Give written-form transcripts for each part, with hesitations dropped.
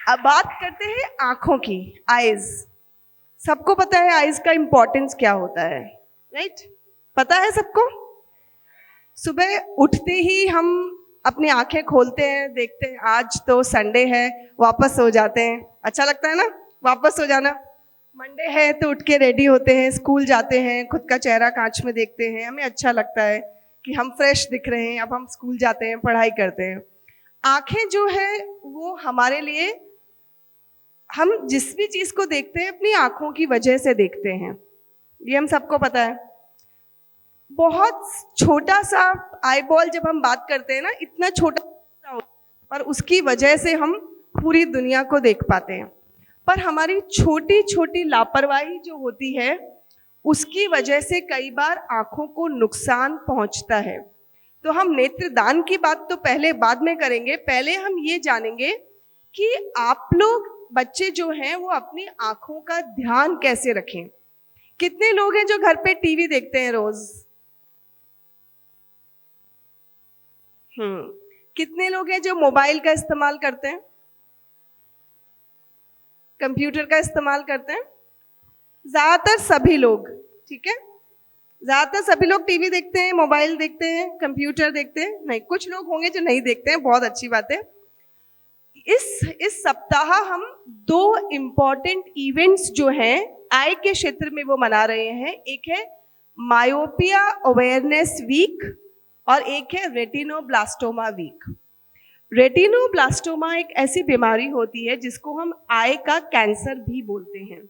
अब बात करते हैं आंखों की, आईज। सबको पता है आईज का इंपॉर्टेंस क्या होता है, राइट? पता है सबको। सुबह उठते ही हम अपनी आंखें खोलते हैं, देखते हैं आज तो संडे है, वापस सो जाते हैं। अच्छा लगता है ना वापस सो जाना। मंडे है तो उठ के रेडी होते हैं, स्कूल जाते हैं, खुद का चेहरा कांच में देखते हैं, हमें अच्छा लगता है कि हम फ्रेश दिख रहे हैं, अब हम स्कूल जाते हैं, पढ़ाई करते हैं। आंखें जो है वो हमारे लिए, हम जिस भी चीज को देखते हैं अपनी आंखों की वजह से देखते हैं, ये हम सबको पता है। बहुत छोटा सा आई बॉल जब हम बात करते हैं ना, इतना छोटा सा होता है, पर उसकी वजह से हम पूरी दुनिया को देख पाते हैं। पर हमारी छोटी छोटी लापरवाही जो होती है उसकी वजह से कई बार आंखों को नुकसान पहुंचता है। तो हम नेत्रदान की बात तो पहले बाद में करेंगे, पहले हम ये जानेंगे कि आप लोग बच्चे जो हैं वो अपनी आंखों का ध्यान कैसे रखें। कितने लोग हैं जो घर पे टीवी देखते हैं रोज? कितने लोग हैं जो मोबाइल का इस्तेमाल करते हैं, कंप्यूटर का इस्तेमाल करते हैं? ज्यादातर सभी लोग, ठीक है, ज्यादातर सभी लोग टीवी देखते हैं, मोबाइल देखते हैं, कंप्यूटर देखते हैं। नहीं, कुछ लोग होंगे जो नहीं देखते हैं, बहुत अच्छी बात है। इस सप्ताह हम दो इम्पॉर्टेंट इवेंट्स जो हैं आई के क्षेत्र में वो मना रहे हैं। एक है मायोपिया अवेयरनेस वीक और एक है रेटिनोब्लास्टोमा वीक। रेटिनोब्लास्टोमा एक ऐसी बीमारी होती है जिसको हम आई का कैंसर भी बोलते हैं,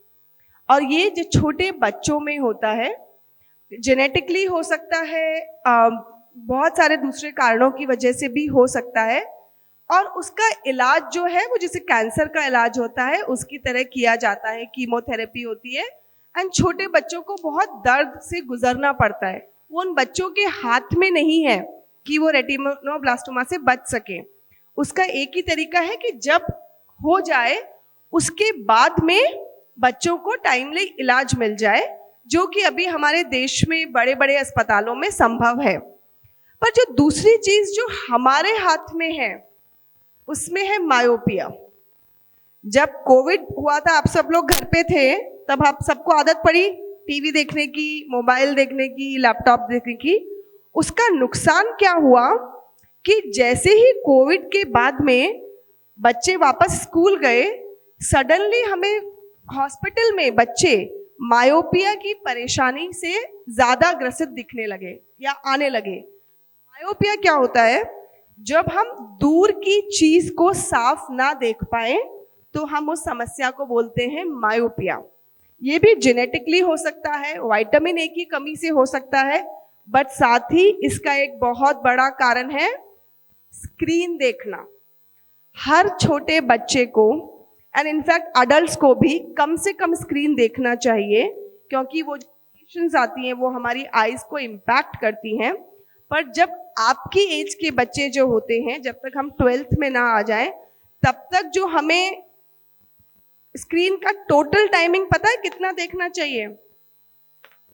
और ये जो छोटे बच्चों में होता है, जेनेटिकली हो सकता है, बहुत सारे दूसरे कारणों की वजह से भी हो सकता है, और उसका इलाज जो है वो जैसे कैंसर का इलाज होता है उसकी तरह किया जाता है, कीमोथेरेपी होती है। एंड छोटे बच्चों को बहुत दर्द से गुजरना पड़ता है। वो उन बच्चों के हाथ में नहीं है कि वो रेटिनोब्लास्टोमा से बच सके। उसका एक ही तरीका है कि जब हो जाए उसके बाद में बच्चों को टाइमली इलाज मिल जाए, जो कि अभी हमारे देश में बड़े बड़े अस्पतालों में संभव है। पर जो दूसरी चीज जो हमारे हाथ में है उसमें है मायोपिया। जब कोविड हुआ था, आप सब लोग घर पे थे, तब आप सबको आदत पड़ी टीवी देखने की, मोबाइल देखने की, लैपटॉप देखने की। उसका नुकसान क्या हुआ कि जैसे ही कोविड के बाद में बच्चे वापस स्कूल गए, सडनली हमें हॉस्पिटल में बच्चे मायोपिया की परेशानी से ज्यादा ग्रसित दिखने लगे या आने लगे। मायोपिया क्या होता है? जब हम दूर की चीज को साफ ना देख पाए तो हम उस समस्या को बोलते हैं मायोपिया। ये भी जेनेटिकली हो सकता है, विटामिन ए की कमी से हो सकता है, बट साथ ही इसका एक बहुत बड़ा कारण है स्क्रीन देखना। हर छोटे बच्चे को एंड इनफैक्ट अडल्ट्स को भी कम से कम स्क्रीन देखना चाहिए, क्योंकि वो जो रेडिएशंस आती हैं वो हमारी आईज को इम्पैक्ट करती हैं। पर जब आपकी एज के बच्चे जो होते हैं, जब तक हम 12th में ना आ जाएं, तब तक जो हमें स्क्रीन का टोटल टाइमिंग पता है कितना देखना चाहिए?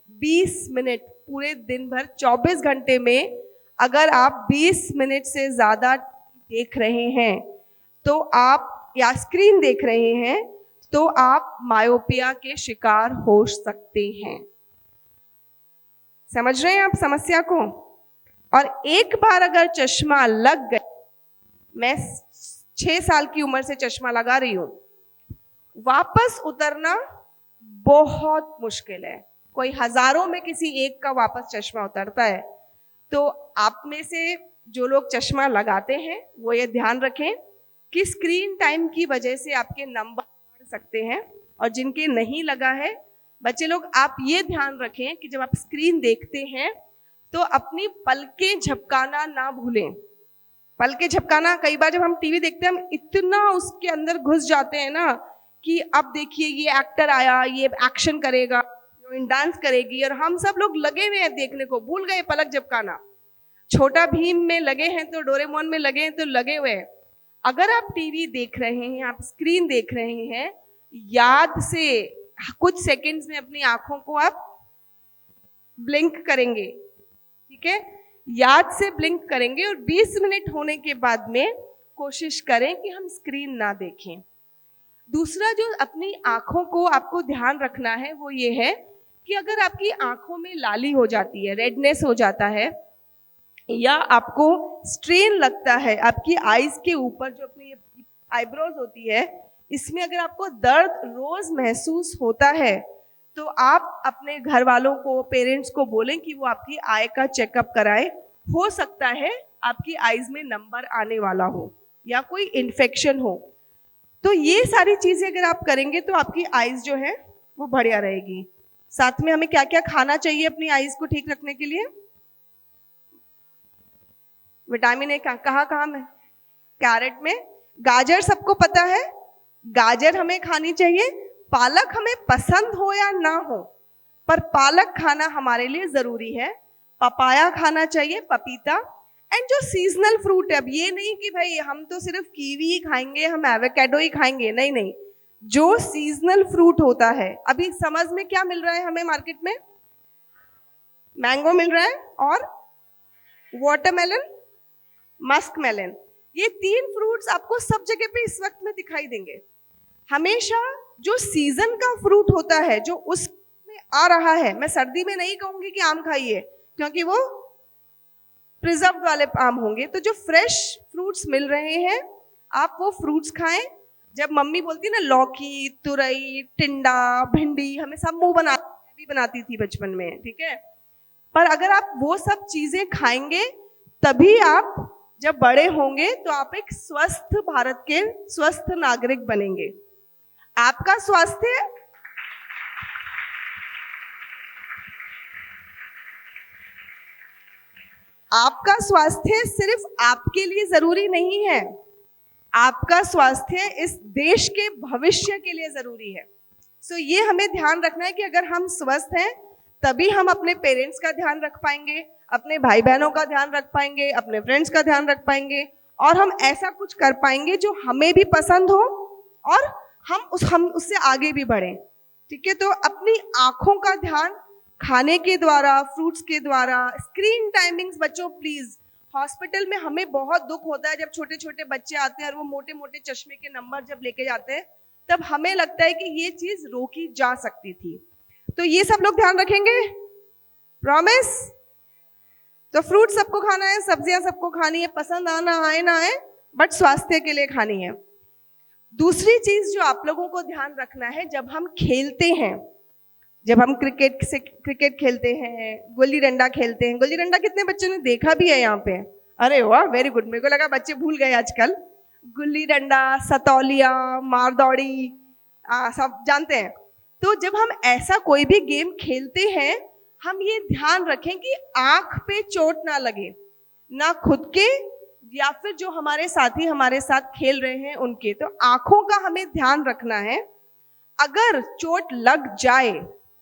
20 मिनट। पूरे दिन भर 24 घंटे में अगर आप 20 मिनट से ज्यादा देख रहे हैं तो आप, या स्क्रीन देख रहे हैं, तो आप मायोपिया के शिकार हो सकते हैं। समझ रहे हैं आप समस्या को? और एक बार अगर चश्मा लग गए, मैं 6 साल की उम्र से चश्मा लगा रही हूं, वापस उतरना बहुत मुश्किल है। कोई हजारों में किसी एक का वापस चश्मा उतरता है। तो आप में से जो लोग चश्मा लगाते हैं वो ये ध्यान रखें कि स्क्रीन टाइम की वजह से आपके नंबर बढ़ सकते हैं, और जिनके नहीं लगा है बच्चे लोग, आप ये ध्यान रखें कि जब आप स्क्रीन देखते हैं तो अपनी पलकें झपकाना ना भूलें। पलकें झपकाना, कई बार जब हम टीवी देखते हैं हम इतना उसके अंदर घुस जाते हैं ना कि अब देखिए ये एक्टर आया, ये एक्शन करेगा, हीरोइन डांस करेगी, और हम सब लोग लगे हुए हैं देखने को, भूल गए पलक झपकाना। छोटा भीम में लगे हैं तो डोरेमोन में लगे हैं तो लगे हुए हैं। अगर आप टीवी देख रहे हैं, आप स्क्रीन देख रहे हैं, याद से कुछ सेकंड्स में अपनी आंखों को आप ब्लिंक करेंगे, ठीक है, याद से ब्लिंक करेंगे, और 20 मिनट होने के बाद में कोशिश करें कि हम स्क्रीन ना देखें। दूसरा जो अपनी आंखों को आपको ध्यान रखना है वो ये है कि अगर आपकी आंखों में लाली हो जाती है, रेडनेस हो जाता है, या आपको स्ट्रेन लगता है आपकी आईज के ऊपर, जो अपनी आईब्रोज होती है, इसमें अगर आपको दर्द रोज महसूस होता है, तो आप अपने घर वालों को, पेरेंट्स को बोलें कि वो आपकी आई का चेकअप कराएं। हो सकता है आपकी आईज में नंबर आने वाला हो या कोई इन्फेक्शन हो। तो ये सारी चीजें अगर आप करेंगे तो आपकी आईज जो है वो बढ़िया रहेगी। साथ में हमें क्या क्या खाना चाहिए अपनी आईज को ठीक रखने के लिए? विटामिन ए कहाँ कहाँ में? कैरेट में। गाजर सबको पता है, गाजर हमें खानी चाहिए। पालक हमें पसंद हो या ना हो, पर पालक खाना हमारे लिए जरूरी है। पपाया खाना चाहिए, पपीता। एंड जो सीजनल फ्रूट है, अब ये नहीं कि भाई हम तो सिर्फ कीवी ही खाएंगे, हम एवोकेडो ही खाएंगे, नहीं नहीं। जो सीजनल फ्रूट होता है, अभी समझ में क्या मिल रहा है हमें मार्केट में? मैंगो मिल रहा है और वाटरमेलन, मस्क मेलन। ये 3 फ्रूट्स आपको सब जगह पे इस वक्त में दिखाई देंगे। हमेशा जो सीजन का फ्रूट होता है, जो उसमें आ रहा है, मैं सर्दी में नहीं कहूंगी कि आम खाइए क्योंकि वो प्रिजर्व वाले आम होंगे। तो जो फ्रेश फ्रूट्स मिल रहे हैं, आप वो फ्रूट्स खाएं। जब मम्मी बोलती है ना लौकी, तुरई, टिंडा, भिंडी, हमें सब मुंह भी बनाती थी बचपन में, ठीक है। पर अगर आप वो सब चीजें खाएंगे तभी आप जब बड़े होंगे तो आप एक स्वस्थ भारत के स्वस्थ नागरिक बनेंगे। आपका स्वास्थ्य आपका स्वास्थ्य सिर्फ आपके लिए जरूरी नहीं है, आपका स्वास्थ्य इस देश के भविष्य के लिए जरूरी है। सो ये हमें ध्यान रखना है कि अगर हम स्वस्थ हैं तभी हम अपने पेरेंट्स का ध्यान रख पाएंगे, अपने भाई बहनों का ध्यान रख पाएंगे, अपने फ्रेंड्स का ध्यान रख पाएंगे, और हम ऐसा कुछ कर पाएंगे जो हमें भी पसंद हो और हम उससे आगे भी बढ़ें। ठीक है, तो अपनी आंखों का ध्यान खाने के द्वारा, फ्रूट्स के द्वारा। स्क्रीन टाइमिंग्स बच्चों प्लीज, हॉस्पिटल में हमें बहुत दुख होता है जब छोटे छोटे बच्चे आते हैं और वो मोटे मोटे चश्मे के नंबर जब लेके जाते हैं, तब हमें लगता है कि ये चीज रोकी जा सकती थी। तो ये सब लोग ध्यान रखेंगे, प्रॉमिस? तो फ्रूट सबको खाना है, सब्जियां सबको खानी है, पसंद आना आए ना आए, बट स्वास्थ्य के लिए खानी है। दूसरी चीज जो आप लोगों को ध्यान रखना है, जब हम खेलते हैं, जब हम क्रिकेट खेलते हैं, गुल्ली डंडा खेलते हैं, गुल्ली डंडा कितने बच्चों ने देखा भी है यहाँ पे? अरे वाह, वेरी गुड। मेरे को लगा बच्चे भूल गए आजकल। गुल्ली डंडा, सतौलिया, मारदौड़ी, सब जानते हैं। तो जब हम ऐसा कोई भी गेम खेलते हैं, हम ये ध्यान रखें कि आंख पे चोट ना लगे, ना खुद के या फिर जो हमारे साथी हमारे साथ खेल रहे हैं उनके। तो आंखों का हमें ध्यान रखना है। अगर चोट लग जाए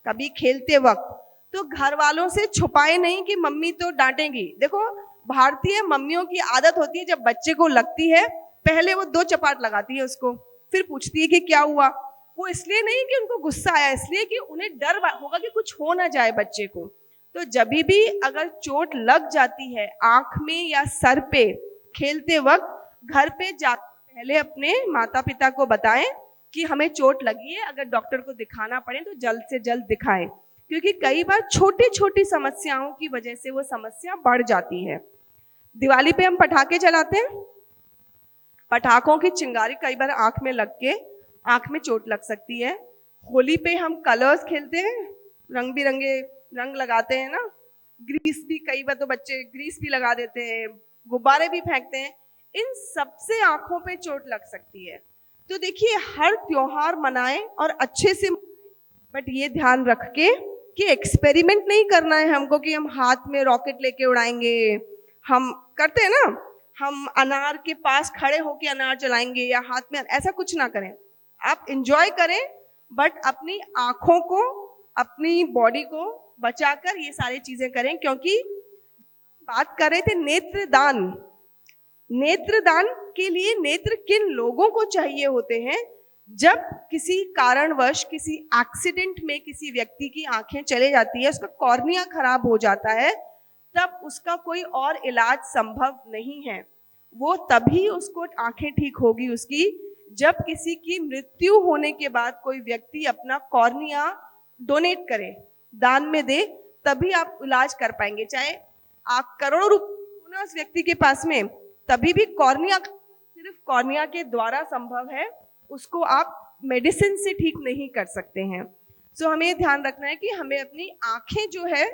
कभी खेलते वक्त, तो घर वालों से छुपाए नहीं कि मम्मी तो डांटेंगी। देखो, भारतीय मम्मियों की आदत होती है, जब बच्चे को लगती है पहले वो 2 चपाट लगाती है उसको, फिर पूछती है कि क्या हुआ। वो इसलिए नहीं कि उनको गुस्सा आया, इसलिए कि उन्हें डर होगा कि कुछ हो ना जाए बच्चे को। तो जब भी अगर चोट लग जाती है आंख में या सर पे खेलते वक्त, घर पे जा पहले अपने माता पिता को बताएं कि हमें चोट लगी है, अगर डॉक्टर को दिखाना पड़े तो जल्द से जल्द दिखाएं, क्योंकि कई बार छोटी छोटी समस्याओं की वजह से वो समस्या बढ़ जाती है। दिवाली पे हम पटाखे जलाते हैं, पटाखों की चिंगारी कई बार आंख में लग के आंख में चोट लग सकती है। होली पे हम कलर्स खेलते हैं, रंग बिरंगे रंग लगाते हैं ना, ग्रीस भी, कई बार तो बच्चे ग्रीस भी लगा देते हैं, गुब्बारे भी फेंकते हैं, इन सबसे आंखों पे चोट लग सकती है। तो देखिए, हर त्योहार मनाएं और अच्छे से, बट ये ध्यान रख के कि एक्सपेरिमेंट नहीं करना है हमको कि हम हाथ में रॉकेट लेके उड़ाएंगे। हम करते हैं ना, हम अनार के पास खड़े होके अनार जलाएंगे या हाथ में, ऐसा कुछ ना करें। आप एंजॉय करें, बट अपनी आंखों को, अपनी बॉडी को बचाकर ये सारी चीजें करें। क्योंकि बात कर रहे थे नेत्रदान, नेत्रदान के लिए नेत्र किन लोगों को चाहिए होते हैं? जब किसी कारणवश, किसी एक्सीडेंट में किसी व्यक्ति की आंखें चले जाती है, उसका कॉर्निया खराब हो जाता है, तब उसका कोई और इलाज संभव नहीं है। वो तभी उसको आंखें ठीक होगी उसकी जब किसी की मृत्यु होने के बाद कोई व्यक्ति अपना कॉर्निया डोनेट करे, दान में दे, तभी आप इलाज कर पाएंगे। चाहे आप करोड़ों रुपए उस व्यक्ति के पास में, तभी भी कॉर्निया सिर्फ कॉर्निया के द्वारा संभव है, उसको आप मेडिसिन से ठीक नहीं कर सकते हैं। सो हमें ये ध्यान रखना है कि हमें अपनी आंखें जो है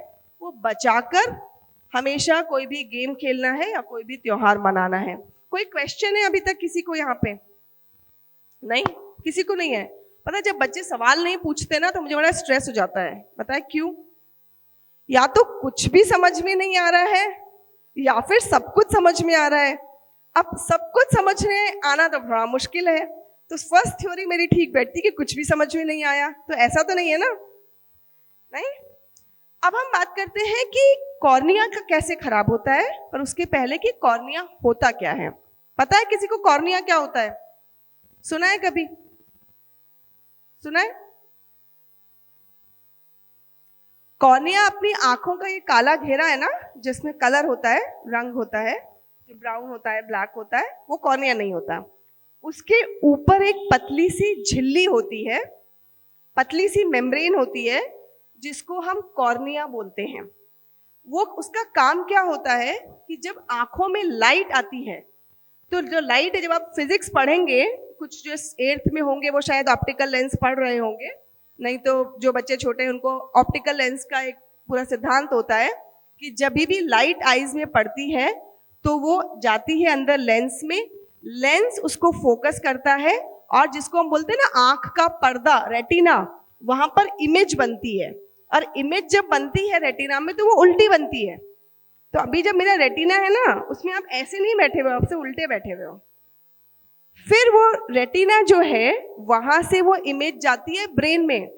वो बचाकर हमेशा कोई भी गेम खेलना है या कोई भी त्योहार मनाना है। कोई क्वेश्चन है अभी तक किसी को यहाँ पे? नहीं, किसी को नहीं है। पता है, जब बच्चे सवाल नहीं पूछते ना तो मुझे बड़ा स्ट्रेस हो जाता है। पता है क्यों? या तो कुछ भी समझ में नहीं आ रहा है या फिर सब कुछ समझ में आ रहा है। अब सब कुछ समझने आना तो बड़ा मुश्किल है। तो फर्स्ट थ्योरी मेरी ठीक बैठती कि कुछ भी समझ में नहीं आया, तो ऐसा तो नहीं है ना? नहीं। अब हम बात करते हैं कि कॉर्निया का कैसे खराब होता है, पर उसके पहले कि कॉर्निया होता क्या है। पता है किसी को कॉर्निया क्या होता है? सुना है कभी? सुना है? कॉर्निया अपनी आंखों का ये काला घेरा है ना, जिसमें कलर होता है, रंग होता है, जो ब्राउन होता है, ब्लैक होता है, वो कॉर्निया नहीं होता। उसके ऊपर एक पतली सी झिल्ली होती है, पतली सी मेम्ब्रेन होती है, जिसको हम कॉर्निया बोलते हैं। वो उसका काम क्या होता है कि जब आंखों में लाइट आती है, तो जो लाइट है, जब आप फिजिक्स पढ़ेंगे, कुछ जो 8th में होंगे वो शायद ऑप्टिकल लेंस पढ़ रहे होंगे, नहीं तो जो बच्चे छोटे हैं उनको ऑप्टिकल लेंस का एक पूरा सिद्धांत होता है कि जब भी लाइट आईज में पड़ती है तो वो जाती है अंदर लेंस में, लेंस उसको फोकस करता है, और जिसको हम बोलते हैं ना आंख का पर्दा, रेटिना, वहां पर इमेज बनती है। और इमेज जब बनती है रेटिना में तो वो उल्टी बनती है। तो अभी जब मेरा रेटिना है ना, उसमें आप ऐसे नहीं बैठे हुए, आपसे उल्टे बैठे हुए हो। फिर वो रेटिना जो है वहां से वो इमेज जाती है ब्रेन में,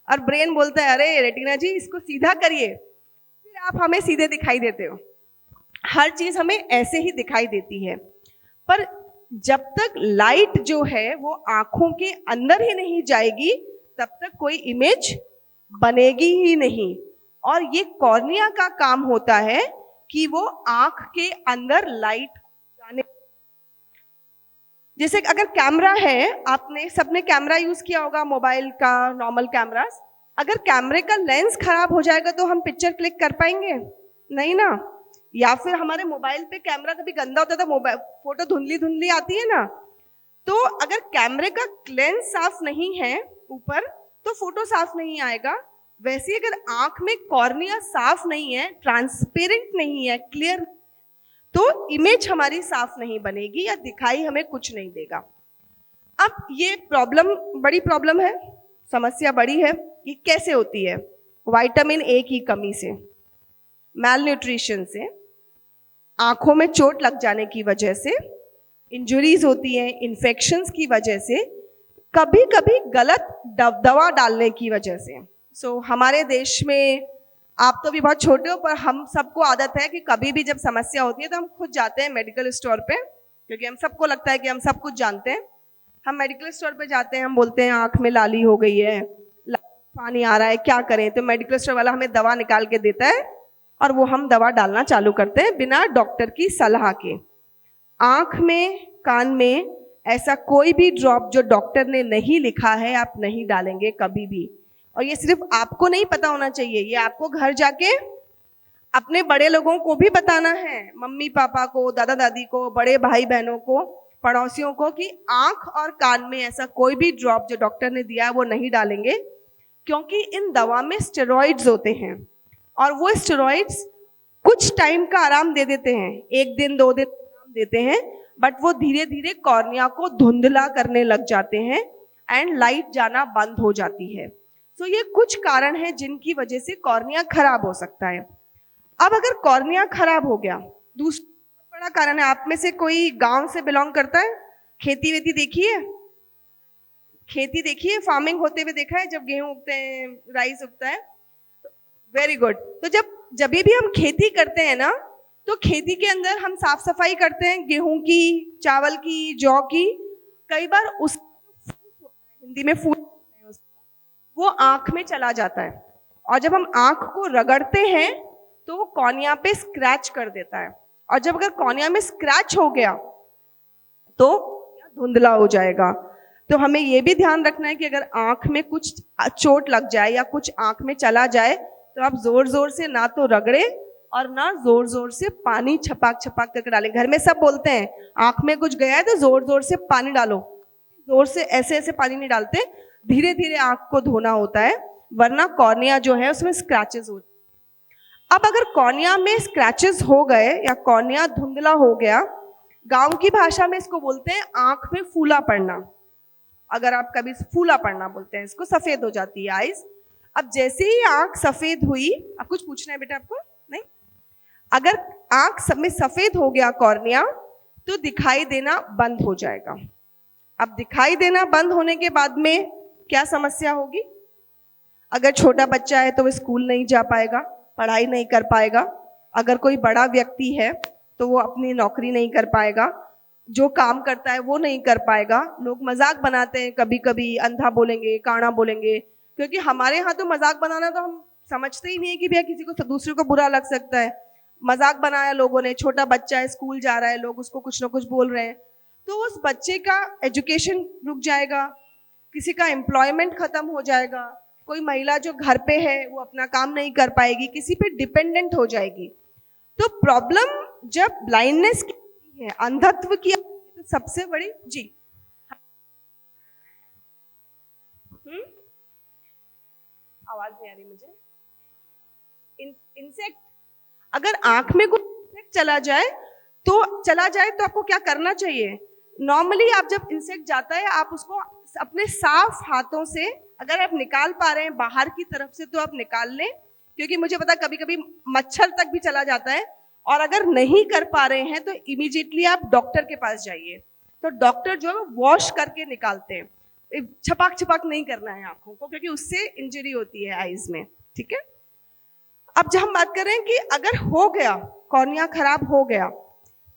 और ब्रेन बोलता है अरे रेटिना जी इसको सीधा करिए, फिर आप हमें सीधे दिखाई देते हो। हर चीज हमें ऐसे ही दिखाई देती है। पर जब तक लाइट जो है वो आंखों के अंदर ही नहीं जाएगी, तब तक कोई इमेज बनेगी ही नहीं। और ये कॉर्निया का काम होता है कि वो आंख के अंदर लाइट जाने, जैसे अगर कैमरा है, आपने सबने कैमरा यूज किया होगा, मोबाइल का नॉर्मल कैमरा, अगर कैमरे का लेंस खराब हो जाएगा तो हम पिक्चर क्लिक कर पाएंगे? नहीं ना। या फिर हमारे मोबाइल पे कैमरा कभी गंदा होता था, मोबाइल फोटो धुंधली धुंधली आती है ना, तो अगर कैमरे का लेंस साफ नहीं है ऊपर तो फोटो साफ नहीं आएगा। वैसे ही अगर आंख में कॉर्निया साफ नहीं है, ट्रांसपेरेंट नहीं है, क्लियर, तो इमेज हमारी साफ नहीं बनेगी या दिखाई हमें कुछ नहीं देगा। अब ये प्रॉब्लम बड़ी प्रॉब्लम है, समस्या बड़ी है। ये कैसे होती है? विटामिन ए की कमी से, मैल न्यूट्रिशन से, आंखों में चोट लग जाने की वजह से, इंजुरीज होती हैं, इन्फेक्शंस की वजह से, कभी कभी गलत दवा डालने की वजह से। हमारे देश में, आप तो भी बहुत छोटे हो, पर हम सबको आदत है कि कभी भी जब समस्या होती है तो हम खुद जाते हैं मेडिकल स्टोर पे, क्योंकि हम सबको लगता है कि हम सब कुछ जानते हैं। हम मेडिकल स्टोर पे जाते हैं, हम बोलते हैं आंख में लाली हो गई है, पानी आ रहा है, क्या करें? तो मेडिकल स्टोर वाला हमें दवा निकाल के देता है और वो हम दवा डालना चालू करते हैं बिना डॉक्टर की सलाह के। आंख में, कान में ऐसा कोई भी ड्रॉप जो डॉक्टर ने नहीं लिखा है आप नहीं डालेंगे कभी भी। और ये सिर्फ आपको नहीं पता होना चाहिए, ये आपको घर जाके अपने बड़े लोगों को भी बताना है, मम्मी पापा को, दादा दादी को, बड़े भाई बहनों को, पड़ोसियों को, कि आंख और कान में ऐसा कोई भी ड्रॉप जो डॉक्टर ने दिया है वो नहीं डालेंगे, क्योंकि इन दवा में स्टेरॉइड्स होते हैं और वो स्टेरॉइड्स कुछ टाइम का आराम दे देते हैं, 1 दिन 2 दिन आराम देते हैं, बट वो धीरे धीरे कॉर्निया को धुंधला करने लग जाते हैं एंड लाइट जाना बंद हो जाती है। तो ये कुछ कारण है जिनकी वजह से कॉर्निया खराब हो सकता है। अब अगर कॉर्निया खराब हो गया, दूसरा बड़ा कारण है, आप में से कोई गांव से बिलोंग करता है? खेती वेती देखी है? खेती देखी है? फार्मिंग होते हुए देखा है, जब गेहूं उगते हैं, राइस उगता है? Very good. तो जब भी हम खेती करते हैं ना, तो खेती के अंदर हम साफ सफाई करते हैं, गेहूं की, चावल की, जौ की। कई बार उस हिंदी में फूल, वो आंख में चला जाता है, और जब हम आंख को रगड़ते हैं तो वो कॉर्निया पे स्क्रैच कर देता है, और जब अगर कॉर्निया में स्क्रैच हो गया तो धुंधला हो जाएगा। तो हमें ये भी ध्यान रखना है कि अगर आंख में कुछ चोट लग जाए या कुछ आंख में चला जाए तो आप जोर जोर से ना तो रगड़े और ना जोर जोर से पानी छपाक छपाक करके डालें। घर में सब बोलते हैं आंख में कुछ गया है तो जोर जोर से पानी डालो, जोर से ऐसे ऐसे पानी नहीं डालते, धीरे धीरे आंख को धोना होता है, वरना कॉर्निया जो है उसमें स्क्रैचेस होते हैं। अब अगर कॉर्निया में स्क्रैचेस हो गए या कॉर्निया धुंधला हो गया, गांव की भाषा में इसको बोलते हैं आंख में फूला पड़ना। अगर आप कभी फूला पड़ना बोलते हैं इसको, सफेद हो जाती है आईज। अब जैसे ही आंख सफेद हुई, अब कुछ पूछना है बेटा आपको? नहीं। अगर आंख सब में सफेद हो गया कॉर्निया तो दिखाई देना बंद हो जाएगा। अब दिखाई देना बंद होने के बाद में क्या समस्या होगी? अगर छोटा बच्चा है तो वो स्कूल नहीं जा पाएगा, पढ़ाई नहीं कर पाएगा। अगर कोई बड़ा व्यक्ति है तो वो अपनी नौकरी नहीं कर पाएगा, जो काम करता है वो नहीं कर पाएगा। लोग मजाक बनाते हैं कभी कभी, अंधा बोलेंगे, काना बोलेंगे, क्योंकि हमारे यहाँ तो मजाक बनाना तो हम समझते ही नहीं है कि भैया किसी को दूसरे को बुरा लग सकता है। मजाक बनाया लोगों ने, छोटा बच्चा है स्कूल जा रहा है, लोग उसको कुछ ना कुछ बोल रहे हैं, तो उस बच्चे का एजुकेशन रुक जाएगा, किसी का एम्प्लॉयमेंट खत्म हो जाएगा, कोई महिला जो घर पे है वो अपना काम नहीं कर पाएगी, किसी पे डिपेंडेंट हो जाएगी। तो प्रॉब्लम जब ब्लाइंडनेस की है, अंधत्व की, तो सबसे बड़ी जी आवाज नहीं आ रही मुझे। इंसेक्ट, अगर आंख में कोई इंसेक्ट चला जाए तो आपको क्या करना चाहिए? नॉर्मली आप जब इंसेक्ट जाता है आप उसको अपने साफ हाथों से, अगर आप निकाल पा रहे हैं बाहर की तरफ से तो आप निकाल लें, क्योंकि मुझे पता कभी कभी मच्छर तक भी चला जाता है। और अगर नहीं कर पा रहे हैं तो इमीडिएटली आप डॉक्टर के पास जाइए। तो डॉक्टर जो है वॉश करके निकालते हैं, छपाक छपाक नहीं करना है आंखों को, क्योंकि उससे इंजरी होती है आईज में। ठीक है, अब जब हम बात कर रहे हैं कि अगर हो गया कॉर्निया खराब हो गया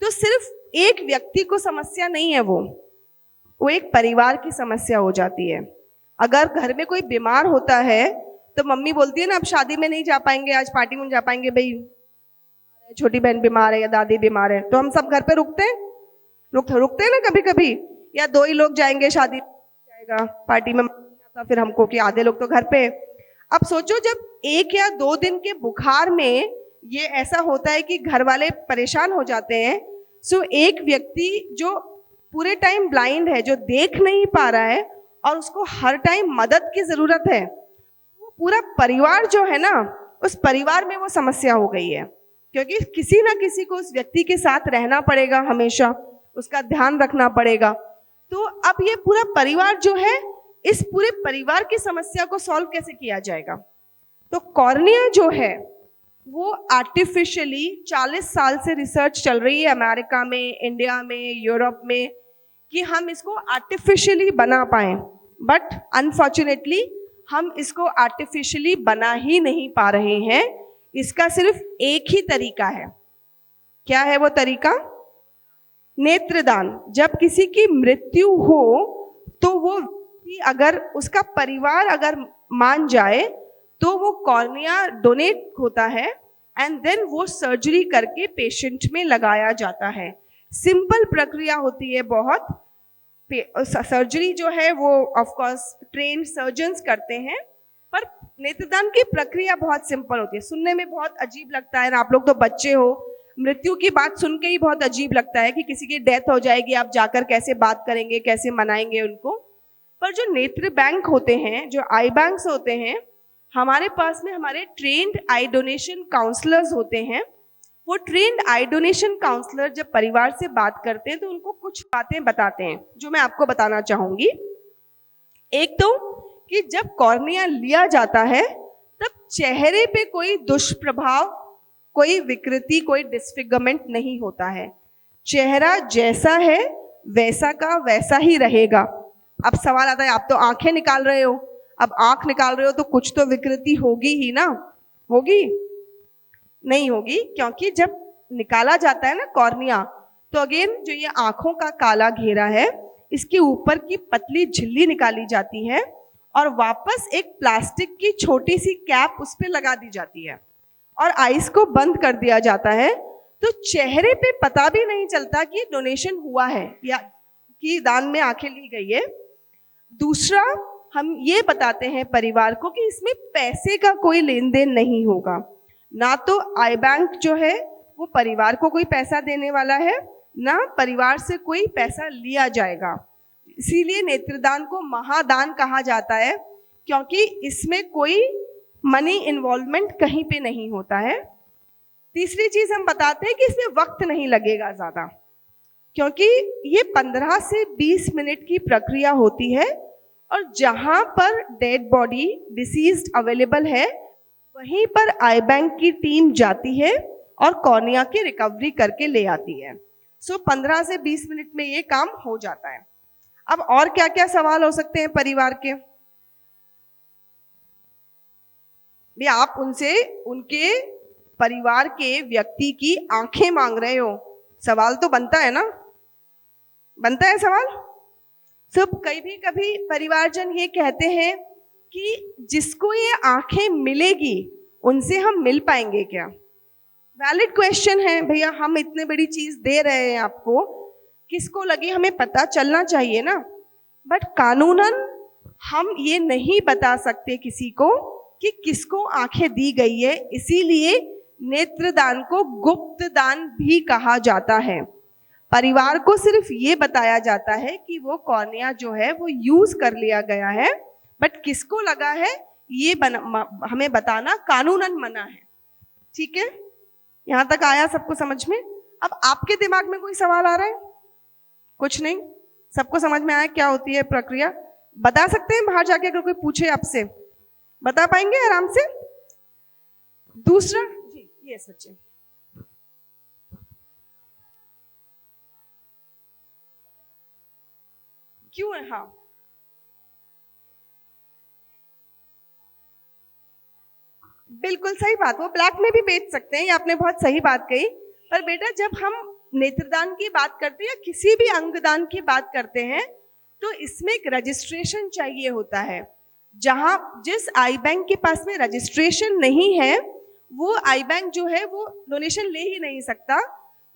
तो सिर्फ एक व्यक्ति को समस्या नहीं है, वो एक परिवार की समस्या हो जाती है। अगर घर में कोई बीमार होता है तो मम्मी बोलती है ना, अब शादी में नहीं जा पाएंगे, आज पार्टी में नहीं जा पाएंगे, भाई छोटी बहन बीमार है या दादी बीमार है, तो हम सब घर पे रुकते हैं ना कभी कभी, या 2 ही लोग जाएंगे, शादी जाएगा, पार्टी में आता फिर हमको कि आधे लोग तो घर पे। अब सोचो जब 1 या 2 दिन के बुखार में ये ऐसा होता है कि घर वाले परेशान हो जाते हैं, सो एक व्यक्ति जो पूरे टाइम ब्लाइंड है, जो देख नहीं पा रहा है और उसको हर टाइम मदद की जरूरत है, वो पूरा परिवार जो है ना, उस परिवार में वो समस्या हो गई है, क्योंकि किसी ना किसी को उस व्यक्ति के साथ रहना पड़ेगा, हमेशा उसका ध्यान रखना पड़ेगा। तो अब ये पूरा परिवार जो है, इस पूरे परिवार की समस्या को सॉल्व कैसे किया जाएगा? तो कॉर्निया जो है वो आर्टिफिशियली 40 साल से रिसर्च चल रही है अमेरिका में, इंडिया में, यूरोप में, कि हम इसको आर्टिफिशियली बना पाए, बट अनफॉर्चुनेटली हम इसको आर्टिफिशियली बना ही नहीं पा रहे हैं। इसका सिर्फ एक ही तरीका है। क्या है वो तरीका? नेत्रदान। जब किसी की मृत्यु हो तो वो अगर उसका परिवार अगर मान जाए तो वो कॉर्निया डोनेट होता है एंड देन वो सर्जरी करके पेशेंट में लगाया जाता है। सिंपल प्रक्रिया होती है बहुत। सर्जरी जो है वो ऑफ कोर्स ट्रेन सर्जन्स करते हैं, पर नेत्रदान की प्रक्रिया बहुत सिंपल होती है। सुनने में बहुत अजीब लगता है ना, आप लोग तो बच्चे हो, मृत्यु की बात सुन के ही बहुत अजीब लगता है कि किसी की डेथ हो जाएगी, आप जाकर कैसे बात करेंगे, कैसे मनाएंगे उनको। पर जो नेत्र बैंक होते हैं, जो आई बैंक्स होते हैं, हमारे पास में हमारे ट्रेन्ड आई डोनेशन काउंसलर्स होते हैं। वो ट्रेन्ड आई डोनेशन काउंसलर जब परिवार से बात करते हैं तो उनको कुछ बातें बताते हैं जो मैं आपको बताना चाहूंगी। एक तो कि जब कॉर्निया लिया जाता है तब चेहरे पे कोई दुष्प्रभाव, कोई विकृति, कोई डिस्फिगरमेंट नहीं होता है। चेहरा जैसा है वैसा का वैसा ही रहेगा। अब सवाल आता है, आप तो आंखें निकाल रहे हो, अब आंख निकाल रहे हो तो कुछ तो विकृति होगी ही ना? होगी? नहीं होगी, क्योंकि जब निकाला जाता है ना कॉर्निया, तो अगेन जो ये आंखों का काला घेरा है, इसके ऊपर की पतली झिल्ली निकाली जाती है और वापस एक प्लास्टिक की छोटी सी कैप उस पर लगा दी जाती है और आईज को बंद कर दिया जाता है। तो चेहरे पे पता भी नहीं चलता कि डोनेशन हुआ है या कि दान में आंखें ली गई है। दूसरा, हम ये बताते हैं परिवार को कि इसमें पैसे का कोई लेन देन नहीं होगा। ना तो आई बैंक जो है वो परिवार को कोई पैसा देने वाला है, ना परिवार से कोई पैसा लिया जाएगा। इसीलिए नेत्रदान को महादान कहा जाता है, क्योंकि इसमें कोई मनी इन्वॉल्वमेंट कहीं पे नहीं होता है। तीसरी चीज हम बताते हैं कि इसमें वक्त नहीं लगेगा ज्यादा, क्योंकि ये 15 से 20 मिनट की प्रक्रिया होती है, और जहां पर डेड बॉडी डिसीज्ड अवेलेबल है वहीं पर आई बैंक की टीम जाती है और कॉर्निया की रिकवरी करके ले आती है। सो 15 से 20 मिनट में ये काम हो जाता है। अब और क्या क्या सवाल हो सकते हैं परिवार के? भी आप उनसे उनके परिवार के व्यक्ति की आंखें मांग रहे हो, सवाल तो बनता है ना, बनता है सवाल। सब कभी परिवारजन ये कहते हैं कि जिसको ये आंखें मिलेगी उनसे हम मिल पाएंगे क्या? वैलिड क्वेश्चन है भैया, हम इतने बड़ी चीज दे रहे हैं आपको, किसको लगे हमें पता चलना चाहिए ना। बट कानूनन हम ये नहीं बता सकते किसी को कि किसको आंखें दी गई है, इसीलिए नेत्रदान को गुप्त दान भी कहा जाता है। परिवार को सिर्फ ये बताया जाता है कि वो कॉर्निया जो है वो यूज कर लिया गया है, बट किसको लगा है ये हमें बताना कानूनन मना है। ठीक है, यहां तक आया सबको समझ में? अब आपके दिमाग में कोई सवाल आ रहा है? कुछ नहीं, सबको समझ में आया क्या होती है प्रक्रिया? बता सकते हैं बाहर जाके अगर कोई पूछे आपसे, बता पाएंगे आराम से? दूसरा जी, ये सच्चे क्यों है? हाँ, बिल्कुल सही बात, वो ब्लैक में भी बेच सकते हैं, ये आपने बहुत सही बात कही। पर बेटा जब हम नेत्रदान की बात करते हैं या किसी भी अंगदान की बात करते हैं तो इसमें एक रजिस्ट्रेशन चाहिए होता है। जहां जिस आई बैंक के पास में रजिस्ट्रेशन नहीं है वो आई बैंक जो है वो डोनेशन ले ही नहीं सकता।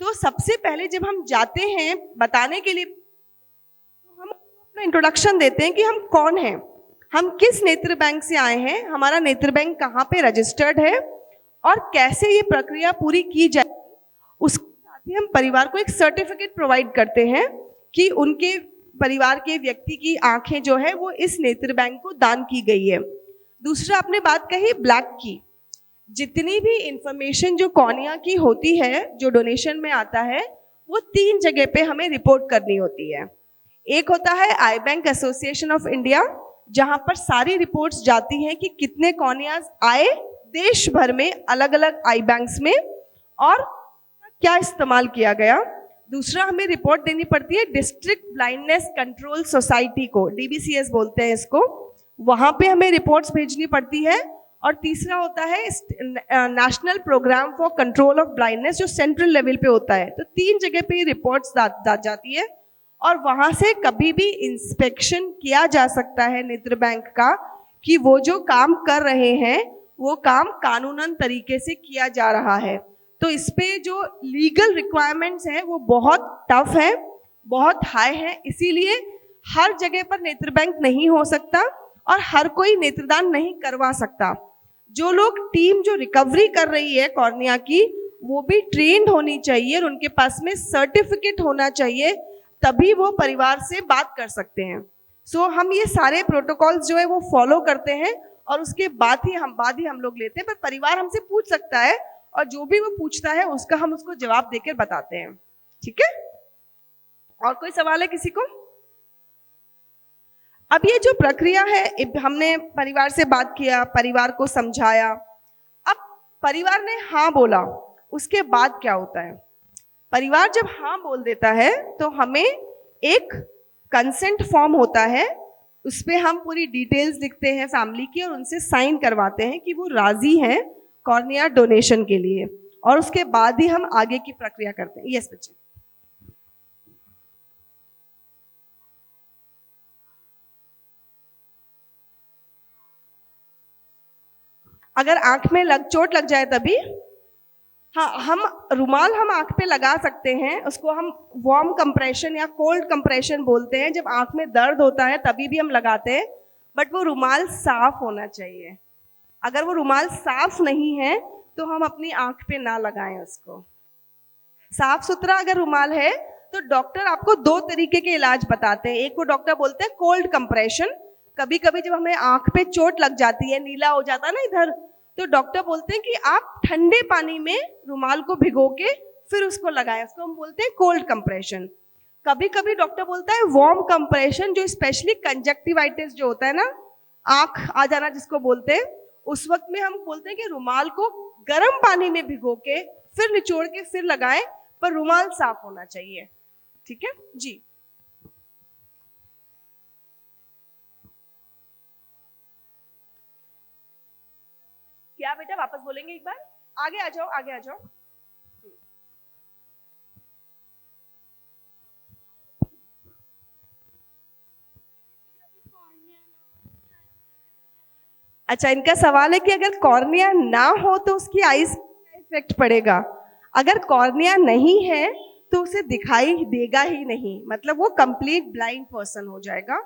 तो सबसे पहले जब हम जाते हैं बताने के लिए तो हम अपना इंट्रोडक्शन देते हैं कि हम कौन हैं, हम किस नेत्र बैंक से आए हैं, हमारा नेत्र बैंक कहाँ पे रजिस्टर्ड है और कैसे ये प्रक्रिया पूरी की जाए। उसके साथ ही हम परिवार को एक सर्टिफिकेट प्रोवाइड करते हैं कि उनके परिवार के व्यक्ति की आंखें जो है वो इस नेत्र बैंक को दान की गई है। दूसरा आपने बात कही ब्लैक की, जितनी भी इंफॉर्मेशन जो कॉर्निया की होती है जो डोनेशन में आता है वो 3 जगह पे हमें रिपोर्ट करनी होती है। एक होता है आई बैंक एसोसिएशन ऑफ इंडिया, जहां पर सारी रिपोर्ट्स जाती हैं कि कितने कॉर्नियाज आए देश भर में अलग अलग आई बैंक्स में और क्या इस्तेमाल किया गया। दूसरा हमें रिपोर्ट देनी पड़ती है डिस्ट्रिक्ट ब्लाइंडनेस कंट्रोल सोसाइटी को, डीबीसीएस बोलते हैं इसको, वहां पे हमें रिपोर्ट्स भेजनी पड़ती है। और तीसरा होता है national program for control of blindness जो सेंट्रल लेवल पे होता है। तो 3 जगह पे रिपोर्ट्स जाती है और वहां से कभी भी इंस्पेक्शन किया जा सकता है नेत्र बैंक का कि वो जो काम कर रहे हैं वो काम कानूनन तरीके से किया जा रहा है। तो इस पे जो लीगल रिक्वायरमेंट्स हैं वो बहुत टफ है, बहुत हाई है, इसीलिए हर जगह पर नेत्र बैंक नहीं हो सकता और हर कोई नेत्रदान नहीं करवा सकता। जो लोग टीम जो रिकवरी कर रही है कॉर्निया की वो भी ट्रेंड होनी चाहिए और उनके पास में सर्टिफिकेट होना चाहिए, तभी वो परिवार से बात कर सकते हैं। सो हम ये सारे प्रोटोकॉल्स जो है वो फॉलो करते हैं और उसके बाद ही हम लोग लेते हैं। पर परिवार हमसे पूछ सकता है और जो भी वो पूछता है उसका हम उसको जवाब देकर बताते हैं। ठीक है, और कोई सवाल है किसी को? अब ये जो प्रक्रिया है, हमने परिवार से बात किया, परिवार को समझाया, अब परिवार ने हाँ बोला, उसके बाद क्या होता है? परिवार जब हाँ बोल देता है तो हमें एक कंसेंट फॉर्म होता है, उस पर हम पूरी डिटेल्स लिखते हैं फैमिली की और उनसे साइन करवाते हैं कि वो राजी हैं कॉर्निया डोनेशन के लिए, और उसके बाद ही हम आगे की प्रक्रिया करते हैं। यस बच्चे, अगर आंख में चोट लग जाए तभी हाँ, हम रुमाल हम आँख पे लगा सकते हैं, उसको हम वार्म कंप्रेशन या कोल्ड कंप्रेशन बोलते हैं। जब आँख में दर्द होता है तभी भी हम लगाते हैं, बट वो रुमाल साफ होना चाहिए। अगर वो रुमाल साफ नहीं है तो हम अपनी आँख पे ना लगाएं उसको। साफ सुथरा अगर रुमाल है तो डॉक्टर आपको 2 तरीके के इलाज बताते हैं। एक वो डॉक्टर बोलते हैं कोल्ड कंप्रेशन। कभी कभी जब हमें आँख पे चोट लग जाती है, नीला हो जाता है ना इधर, तो डॉक्टर बोलते हैं कि आप ठंडे पानी में रुमाल को भिगो के फिर उसको लगाएं, उसको हम बोलते हैं कोल्ड कंप्रेशन। कभी कभी डॉक्टर बोलता है वार्म कंप्रेशन, जो स्पेशली कंजक्टिवाइटिस जो होता है ना, आंख आ जाना जिसको बोलते हैं, उस वक्त में हम बोलते हैं कि रुमाल को गर्म पानी में भिगो के फिर निचोड़ के फिर लगाएं, पर रुमाल साफ होना चाहिए। ठीक है जी। क्या बेटा वापस बोलेंगे एक बार? आगे आ जाओ, आगे आ जाओ। अच्छा, इनका सवाल है कि अगर कॉर्निया ना हो तो उसकी आईज का इफेक्ट पड़ेगा। अगर कॉर्निया नहीं है तो उसे दिखाई देगा ही नहीं, मतलब वो कंप्लीट ब्लाइंड पर्सन हो जाएगा,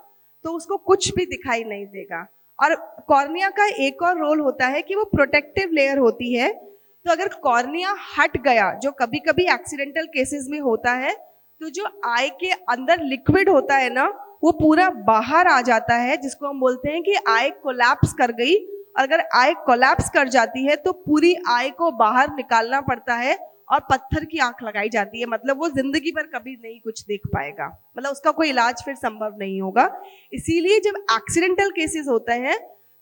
तो उसको कुछ भी दिखाई नहीं देगा। और कॉर्निया का एक और रोल होता है कि वो प्रोटेक्टिव लेयर होती है। तो अगर कॉर्निया हट गया, जो कभी कभी एक्सीडेंटल केसेस में होता है, तो जो आई के अंदर लिक्विड होता है ना, वो पूरा बाहर आ जाता है, जिसको हम बोलते हैं कि आई कोलैप्स कर गई। अगर आई कोलैप्स कर जाती है तो पूरी आई को बाहर निकालना पड़ता है और पत्थर की आंख लगाई जाती है। मतलब वो जिंदगी भर कभी नहीं कुछ देख पाएगा, मतलब उसका कोई इलाज फिर संभव नहीं होगा। इसीलिए जब एक्सीडेंटल केसेस होते हैं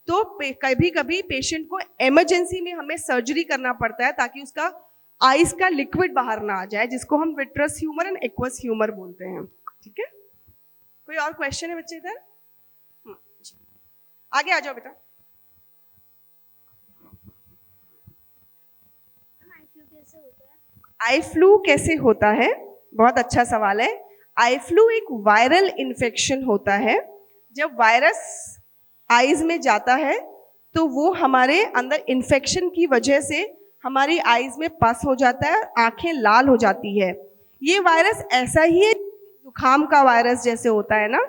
तो कभी कभी पेशेंट को इमरजेंसी में हमें सर्जरी करना पड़ता है, ताकि उसका आइस का लिक्विड बाहर ना आ जाए, जिसको हम vitreous humour and aqueous humour बोलते हैं। ठीक है, कोई और क्वेश्चन है बच्चे इधर? आगे आ जाओ बेटा। आई फ्लू कैसे होता है? बहुत अच्छा सवाल है। आई फ्लू एक वायरल इन्फेक्शन होता है। जब वायरस आईज में जाता है तो वो हमारे अंदर इन्फेक्शन की वजह से हमारी आईज में पस हो जाता है, आंखें लाल हो जाती है। ये वायरस ऐसा ही है, जुकाम का वायरस जैसे होता है ना,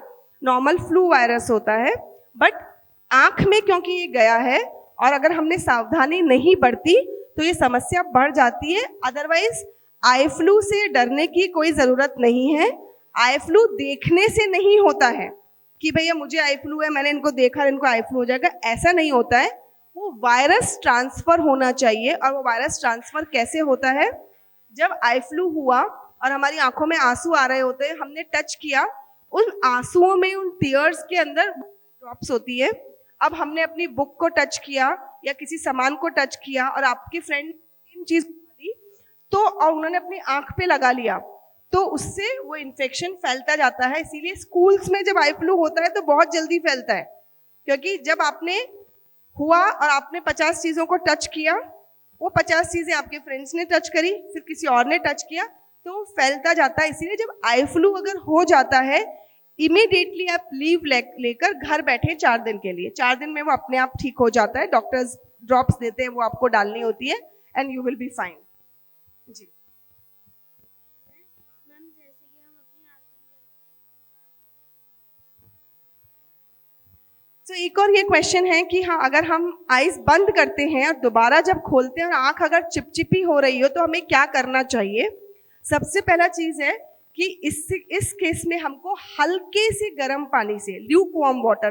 नॉर्मल फ्लू वायरस होता है, बट आंख में क्योंकि ये गया है और अगर हमने सावधानी नहीं बरती तो ये समस्या बढ़ जाती है। अदरवाइज आई फ्लू से डरने की कोई ज़रूरत नहीं है। आई फ्लू देखने से नहीं होता है कि भैया मुझे आई फ्लू है, मैंने इनको देखा, इनको आई फ्लू हो जाएगा, ऐसा नहीं होता है। वो वायरस ट्रांसफर होना चाहिए। और वो वायरस ट्रांसफर कैसे होता है? जब आई फ्लू हुआ और हमारी आंखों में आंसू आ रहे होते हैं, हमने टच किया, उन आंसुओं में, उन टीयर्स के अंदर ड्रॉप्स होती है। अब हमने अपनी बुक को टच किया या किसी सामान को टच किया और आपके फ्रेंड सेम चीज दी, तो और उन्होंने अपनी आंख पे लगा लिया, तो उससे वो इन्फेक्शन फैलता जाता है। इसीलिए स्कूल्स में जब आई फ्लू होता है तो बहुत जल्दी फैलता है, क्योंकि जब आपने हुआ और आपने 50 चीजों को टच किया, वो 50 चीजें आपके फ्रेंड्स ने टच करी, फिर किसी और ने टच किया, तो फैलता जाता है। इसीलिए जब आई फ्लू अगर हो जाता है, इमीडिएटली आप लीव लेकर घर बैठे 4 दिन के लिए। 4 दिन में वो अपने आप ठीक हो जाता है। डॉक्टर्स ड्रॉप्स देते हैं, वो आपको डालनी होती है, and you will be fine. जी तो एक और ये क्वेश्चन है कि हाँ, अगर हम आईज बंद करते हैं और दोबारा जब खोलते हैं और आंख अगर चिपचिपी हो रही हो तो हमें क्या करना चाहिए? सबसे पहला चीज है कि इस केस में हमको हल्के से गर्म पानी से, ल्यूक वार्म वाटर,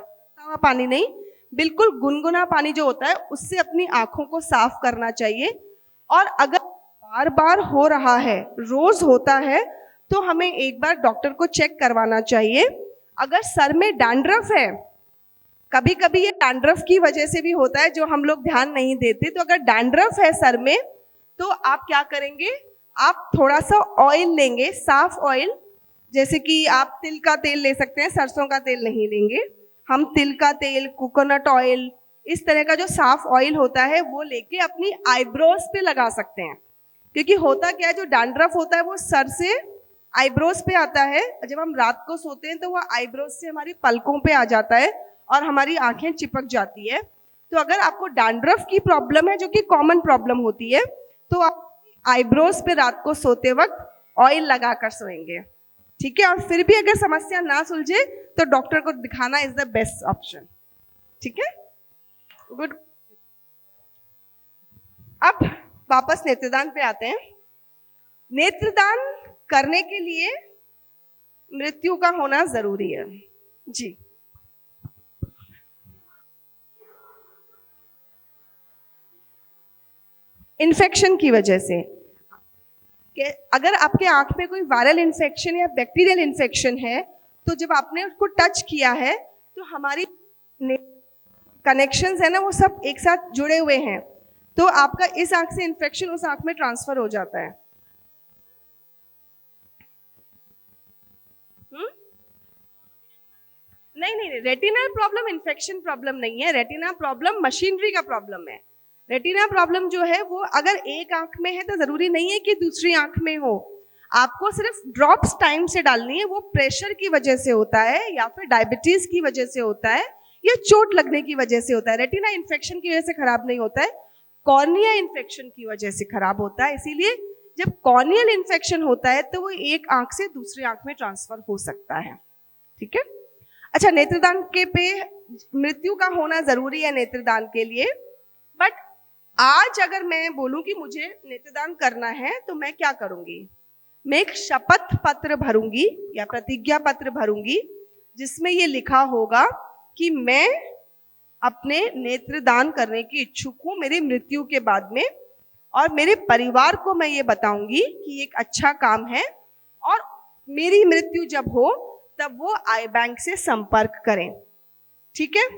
पानी नहीं, बिल्कुल गुनगुना पानी जो होता है, उससे अपनी आंखों को साफ करना चाहिए। और अगर बार बार हो रहा है, रोज होता है, तो हमें एक बार डॉक्टर को चेक करवाना चाहिए। अगर सर में डैंड्रफ है, कभी कभी ये डैंड्रफ की वजह से भी होता है जो हम लोग ध्यान नहीं देते, तो अगर डैंड्रफ है सर में तो आप क्या करेंगे? आप थोड़ा सा ऑयल लेंगे, साफ ऑयल, जैसे कि आप तिल का तेल ले सकते हैं, सरसों का तेल नहीं लेंगे हम, तिल का तेल, कोकोनट ऑयल, इस तरह का जो साफ ऑयल होता है वो लेके अपनी आईब्रोज पे लगा सकते हैं। क्योंकि होता क्या है, जो डैंड्रफ होता है वो सर से आईब्रोज पे आता है, जब हम रात को सोते हैं तो वो आईब्रोज से हमारी पलकों पे आ जाता है और हमारी आंखें चिपक जाती है। तो अगर आपको डैंड्रफ की प्रॉब्लम है, जो कि कॉमन प्रॉब्लम होती है, तो आप आईब्रोज पे रात को सोते वक्त ऑयल लगाकर सोएंगे, ठीक है। और फिर भी अगर समस्या ना सुलझे तो डॉक्टर को दिखाना इज द बेस्ट ऑप्शन, ठीक है। गुड। अब वापस नेत्रदान पे आते हैं। नेत्रदान करने के लिए मृत्यु का होना जरूरी है जी। इन्फेक्शन की वजह से, अगर आपके आंख में कोई वायरल इन्फेक्शन या बैक्टीरियल इन्फेक्शन है तो जब आपने उसको टच किया है तो हमारी कनेक्शंस है ना वो सब एक साथ जुड़े हुए हैं, तो आपका इस आंख से इन्फेक्शन उस आंख में ट्रांसफर हो जाता है। नहीं, रेटिना प्रॉब्लम इन्फेक्शन प्रॉब्लम नहीं है। रेटिना प्रॉब्लम मशीनरी का प्रॉब्लम है। रेटिना प्रॉब्लम जो है वो अगर एक आंख में है तो जरूरी नहीं है कि दूसरी आंख में हो। आपको सिर्फ ड्रॉप्स टाइम से डालनी है। वो प्रेशर की वजह से होता है या फिर डायबिटीज की वजह से होता है या चोट लगने की वजह से होता है। रेटिना इन्फेक्शन की वजह से खराब नहीं होता है, कॉर्निया इन्फेक्शन की वजह से खराब होता है। इसीलिए जब कॉर्नियल इन्फेक्शन होता है तो वो एक आंख से दूसरी आंख में ट्रांसफर हो सकता है, ठीक है। अच्छा, नेत्रदान के पे मृत्यु का होना जरूरी है नेत्रदान के लिए, बट आज अगर मैं बोलूं कि मुझे नेत्रदान करना है तो मैं क्या करूंगी? मैं एक शपथ पत्र भरूंगी या प्रतिज्ञा पत्र भरूंगी जिसमें ये लिखा होगा कि मैं अपने नेत्रदान करने की इच्छुक हूं मेरी मृत्यु के बाद में, और मेरे परिवार को मैं ये बताऊंगी कि एक अच्छा काम है, और मेरी मृत्यु जब हो तब वो आई बैंक से संपर्क करें, ठीक है।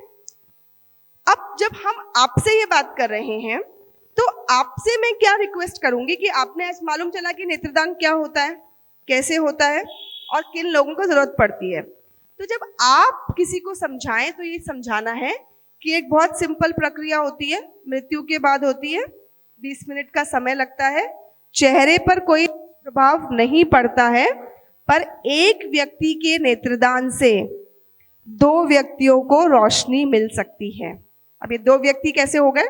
अब जब हम आपसे ये बात कर रहे हैं तो आपसे मैं क्या रिक्वेस्ट करूंगी कि आपने आज मालूम चला कि नेत्रदान क्या होता है, कैसे होता है और किन लोगों को जरूरत पड़ती है। तो जब आप किसी को समझाएं तो ये समझाना है कि एक बहुत सिंपल प्रक्रिया होती है, मृत्यु के बाद होती है, 20 मिनट का समय लगता है, चेहरे पर कोई प्रभाव नहीं पड़ता है, पर एक व्यक्ति के नेत्रदान से 2 व्यक्तियों को रोशनी मिल सकती है। अब ये 2 व्यक्ति कैसे हो गए?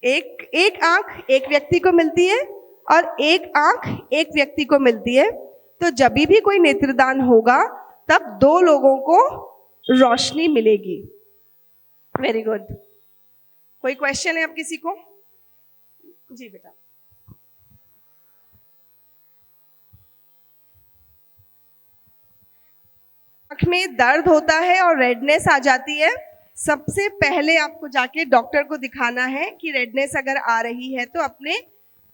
एक आंख एक व्यक्ति को मिलती है और एक आंख एक व्यक्ति को मिलती है। तो जब भी कोई नेत्रदान होगा तब 2 लोगों को रोशनी मिलेगी। Very good. कोई क्वेश्चन है अब किसी को? जी बेटा। आंख में दर्द होता है और रेडनेस आ जाती है, सबसे पहले आपको जाके डॉक्टर को दिखाना है कि रेडनेस अगर आ रही है तो अपने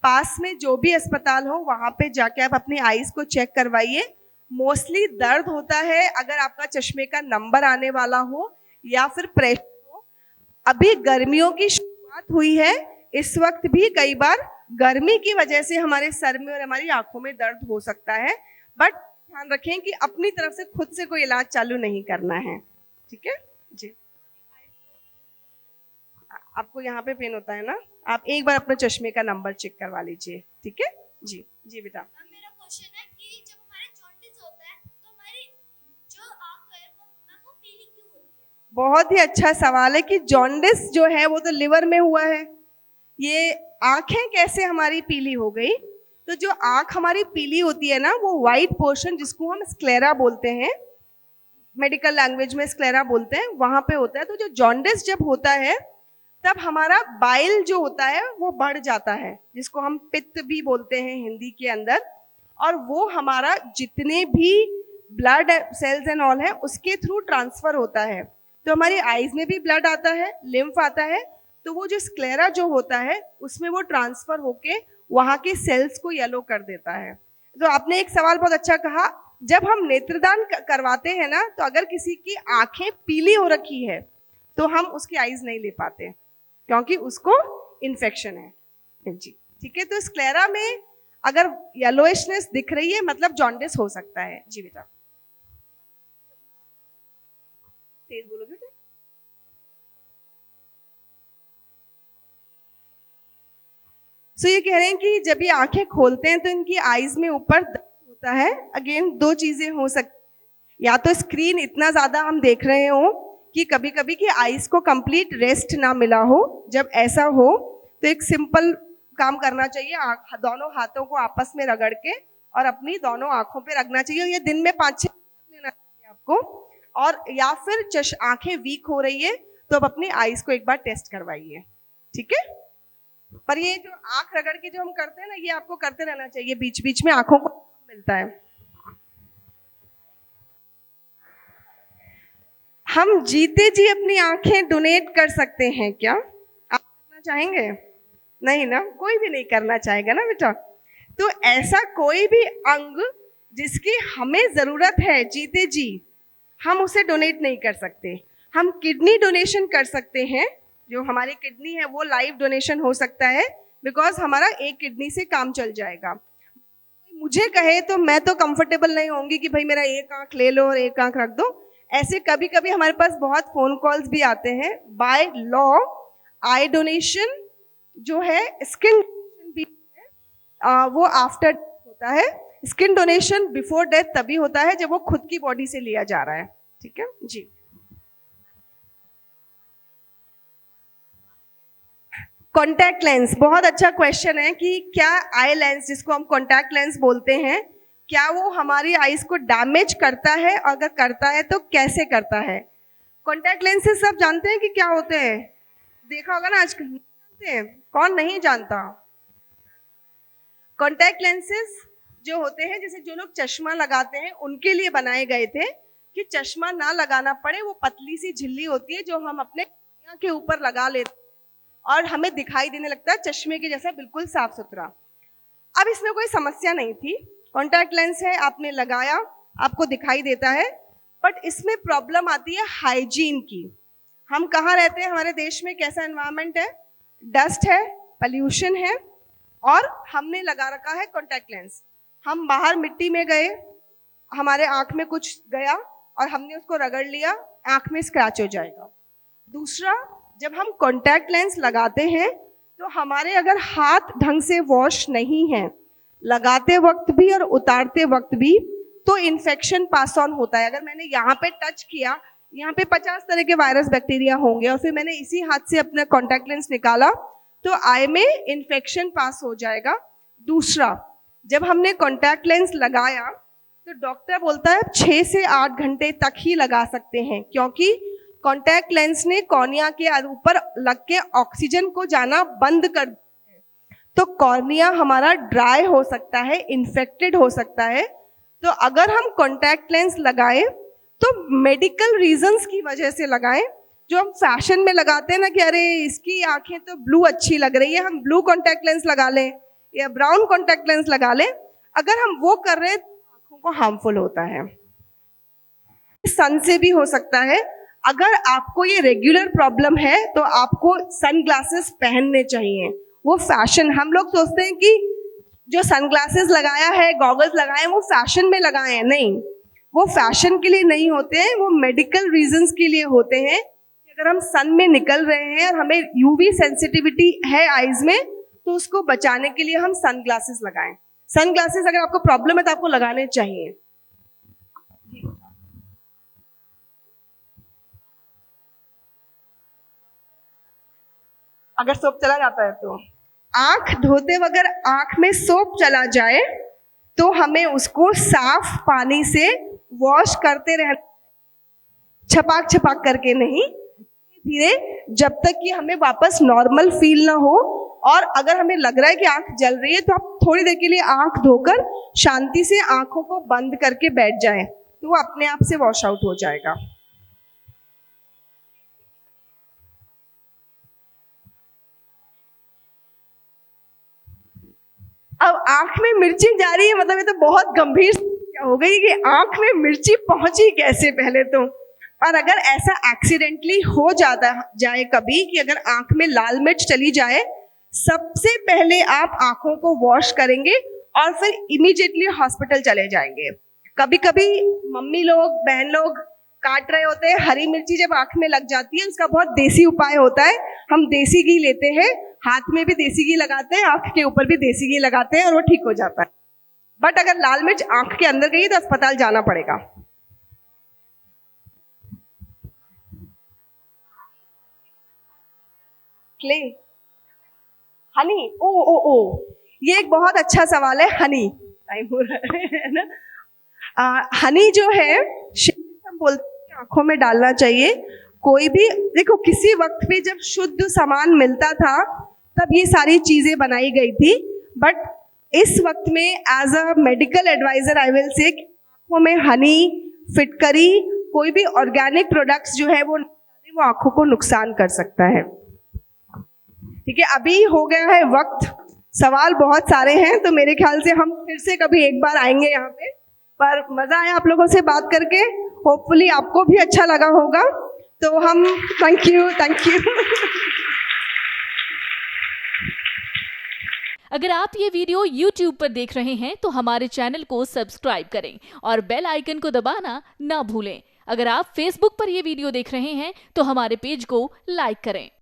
पास में जो भी अस्पताल हो वहां पे जाके आप अपनी आईज को चेक करवाइए। मोस्टली दर्द होता है अगर आपका चश्मे का नंबर आने वाला हो या फिर प्रेशर हो। अभी गर्मियों की शुरुआत हुई है, इस वक्त भी कई बार गर्मी की वजह से हमारे सर में और हमारी आंखों में दर्द हो सकता है, बट ध्यान रखें कि अपनी तरफ से खुद से कोई इलाज चालू नहीं करना है, ठीक है जी। आपको यहाँ पे पेन होता है ना, आप एक बार अपने चश्मे का नंबर चेक करवा लीजिए, ठीक है जी। जी बेटा। मेरा क्वेश्चन है कि जब हमारे जॉन्डिस होता है तो हमारी जो आंख है वो पीली क्यों होती है? बहुत ही अच्छा सवाल है कि जॉन्डिस जो है वो तो लिवर में हुआ है, ये आंखें कैसे हमारी पीली हो गई? तो जो आंख हमारी पीली होती है ना, वो व्हाइट पोर्शन जिसको हम स्क्लेरा बोलते हैं, मेडिकल लैंग्वेज में स्क्लेरा बोलते हैं, वहां पे होता है। तो जो जॉन्डिस जब होता है तब हमारा बाइल जो होता है वो बढ़ जाता है, जिसको हम पित्त भी बोलते हैं हिंदी के अंदर, और वो हमारा जितने भी ब्लड सेल्स एंड ऑल है उसके थ्रू ट्रांसफर होता है। तो हमारी आईज में भी ब्लड आता है, लिम्फ आता है, तो वो जो स्क्लेरा जो होता है उसमें वो ट्रांसफर होके वहां के सेल्स को येलो कर देता है। तो आपने एक सवाल बहुत अच्छा कहा, जब हम नेत्रदान करवाते हैं ना, तो अगर किसी की आंखें पीली हो रखी है तो हम उसकी आईज नहीं ले पाते क्योंकि उसको इन्फेक्शन है जी, ठीक है। तो स्क्लेरा में अगर येलोइशनेस दिख रही है मतलब जॉन्डिस हो सकता है जी बेटा। तेज बोलो बेटा। ये कह रहे हैं कि जब ये आंखें खोलते हैं तो इनकी आईज में ऊपर दर्द होता है। अगेन 2 चीजें हो सकती हैं, या तो स्क्रीन इतना ज्यादा हम देख रहे हो कि कभी कभी कि आइज को कंप्लीट रेस्ट ना मिला हो, जब ऐसा हो तो एक सिंपल काम करना चाहिए, दोनों हाथों को आपस में रगड़ के और अपनी दोनों आंखों पे रखना चाहिए। ये दिन में 5-6 लेना चाहिए आपको। और या फिर आंखें वीक हो रही है तो अब अपनी आइज को एक बार टेस्ट करवाइए, ठीक है। पर ये जो आंख रगड़ के जो हम करते हैं ना, ये आपको करते रहना चाहिए, बीच बीच में आंखों को मिलता है। हम जीते जी अपनी आंखें डोनेट कर सकते हैं क्या? आप करना चाहेंगे? नहीं ना, कोई भी नहीं करना चाहेगा ना बेटा। तो ऐसा कोई भी अंग जिसकी हमें जरूरत है जीते जी, हम उसे डोनेट नहीं कर सकते। हम किडनी डोनेशन कर सकते हैं, जो हमारी किडनी है वो लाइव डोनेशन हो सकता है, बिकॉज हमारा एक किडनी से काम चल जाएगा। मुझे कहे तो मैं तो कंफर्टेबल नहीं होंगी कि भाई मेरा एक आंख ले लो और एक आंख रख दो। ऐसे कभी कभी हमारे पास बहुत फोन कॉल्स भी आते हैं। बाय लॉ आई डोनेशन जो है, स्किन भी है, वो आफ्टर होता है। स्किन डोनेशन बिफोर डेथ तभी होता है जब वो खुद की बॉडी से लिया जा रहा है, ठीक है जी। कॉन्टैक्ट लेंस, बहुत अच्छा क्वेश्चन है कि क्या आई लेंस, जिसको हम कॉन्टैक्ट लेंस बोलते हैं, क्या वो हमारी आईज को डैमेज करता है? अगर करता है तो कैसे करता है? कॉन्टैक्ट लेंसेज सब जानते हैं कि क्या होते हैं? देखा होगा ना आजकल, जानते हैं? कौन नहीं जानता? कॉन्टैक्ट लेंसेज जो होते हैं, जैसे जो लोग चश्मा लगाते हैं उनके लिए बनाए गए थे कि चश्मा ना लगाना पड़े। वो पतली सी झिल्ली होती है जो हम अपने आँख के ऊपर लगा लेते हैं और हमें दिखाई देने लगता है चश्मे के जैसा, बिल्कुल साफ सुथरा। अब इसमें कोई समस्या नहीं थी, कॉन्टैक्ट लेंस है, आपने लगाया, आपको दिखाई देता है। बट इसमें प्रॉब्लम आती है हाइजीन की। हम कहाँ रहते हैं, हमारे देश में कैसा एनवायरनमेंट है? डस्ट है, पॉल्यूशन है, और हमने लगा रखा है कॉन्टैक्ट लेंस। हम बाहर मिट्टी में गए, हमारे आंख में कुछ गया और हमने उसको रगड़ लिया, आंख में स्क्रैच हो जाएगा। दूसरा, जब हम कॉन्टैक्ट लेंस लगाते हैं तो हमारे अगर हाथ ढंग से वॉश नहीं है, लगाते वक्त भी और उतारते वक्त भी, तो इन्फेक्शन पास ऑन होता है। अगर मैंने यहाँ पे टच किया, यहाँ पे 50 तरह के वायरस बैक्टीरिया होंगे और फिर मैंने इसी हाथ से अपना कॉन्टैक्ट लेंस निकाला तो आई में इन्फेक्शन पास हो जाएगा। दूसरा, जब हमने कॉन्टैक्ट लेंस लगाया तो डॉक्टर बोलता है 6 से 8 घंटे तक ही लगा सकते हैं, क्योंकि कॉन्टैक्ट लेंस ने कॉर्निया के ऊपर लग के ऑक्सीजन को जाना बंद कर दिया है। तो कॉर्निया हमारा ड्राई हो सकता है, इन्फेक्टेड हो सकता है। तो अगर हम कॉन्टैक्ट लेंस लगाएं तो मेडिकल रीजंस की वजह से लगाएं। जो हम फैशन में लगाते हैं ना कि अरे इसकी आंखें तो ब्लू अच्छी लग रही है, हम ब्लू कॉन्टैक्ट लेंस लगा लें या ब्राउन कॉन्टैक्ट लेंस लगा लें, अगर हम वो कर रहे हैं तो आंखों को हार्मफुल होता है। सन से भी हो सकता है। अगर आपको ये रेगुलर प्रॉब्लम है तो आपको सन ग्लासेस पहनने चाहिए। वो फैशन, हम लोग सोचते हैं कि जो सन ग्लासेस लगाया है, गॉगल्स लगाए हैं, वो फैशन में लगाए हैं। नहीं, वो फैशन के लिए नहीं होते हैं, वो मेडिकल रीजंस के लिए होते हैं। अगर हम सन में निकल रहे हैं और हमें यूवी सेंसिटिविटी है आईज में, तो उसको बचाने के लिए हम सन ग्लासेस लगाएं। सन ग्लासेस अगर आपको प्रॉब्लम है तो आपको लगाने चाहिए। अगर सोप चला जाता है तो, आंख धोते वक्त आंख में सोप चला जाए तो हमें उसको साफ पानी से वॉश करते रहना, छपाक छपाक करके नहीं, धीरे, जब तक कि हमें वापस नॉर्मल फील ना हो। और अगर हमें लग रहा है कि आंख जल रही है तो आप थोड़ी देर के लिए आंख धोकर शांति से आंखों को बंद करके बैठ जाएं, तो वो अपने आप से वॉश आउट हो जाएगा। अब आंख में मिर्ची जा रही है, मतलब ये तो बहुत गंभीर समस्या हो गई कि आंख में मिर्ची पहुंची कैसे पहले तो। और अगर ऐसा एक्सीडेंटली हो जाता जाए कभी कि अगर आंख में लाल मिर्च चली जाए, सबसे पहले आप आंखों को वॉश करेंगे और फिर इमीडिएटली हॉस्पिटल चले जाएंगे। कभी कभी मम्मी लोग, बहन लोग काट रहे होते हैं, हरी मिर्ची जब आंख में लग जाती है, उसका बहुत देसी उपाय होता है, हम देसी घी लेते हैं, हाथ में भी देसी घी लगाते हैं, आंख के ऊपर भी देसी घी लगाते हैं और वो ठीक हो जाता है। बट अगर लाल मिर्च आंख के अंदर गई तो अस्पताल जाना पड़ेगा। क्ले, हनी, ओ ओ ओ, ये एक बहुत अच्छा सवाल है। हनी, टाइम हो रहा है ना। हनी जो है हम बोलते हैं आंखों में डालना चाहिए। कोई भी देखो, किसी वक्त पे जब शुद्ध सामान मिलता था तब ये सारी चीजें बनाई गई थी, बट इस वक्त में as a medical advisor I will say आंखों में हनी, फिटकरी, कोई भी ऑर्गेनिक प्रोडक्ट्स जो है वो आंखों को नुकसान कर सकता है। ठीक है, अभी हो गया है वक्त, सवाल बहुत सारे हैं, तो मेरे ख्याल से हम फिर से कभी एक बार आएंगे यहाँ पे। पर मजा आया आप लोगों से बात करके, होपफुली आपको भी अच्छा लगा होगा। तो हम थैंक यू। अगर आप ये वीडियो YouTube पर देख रहे हैं तो हमारे चैनल को सब्सक्राइब करें और बेल आइकन को दबाना ना भूलें। अगर आप Facebook पर ये वीडियो देख रहे हैं तो हमारे पेज को लाइक करें।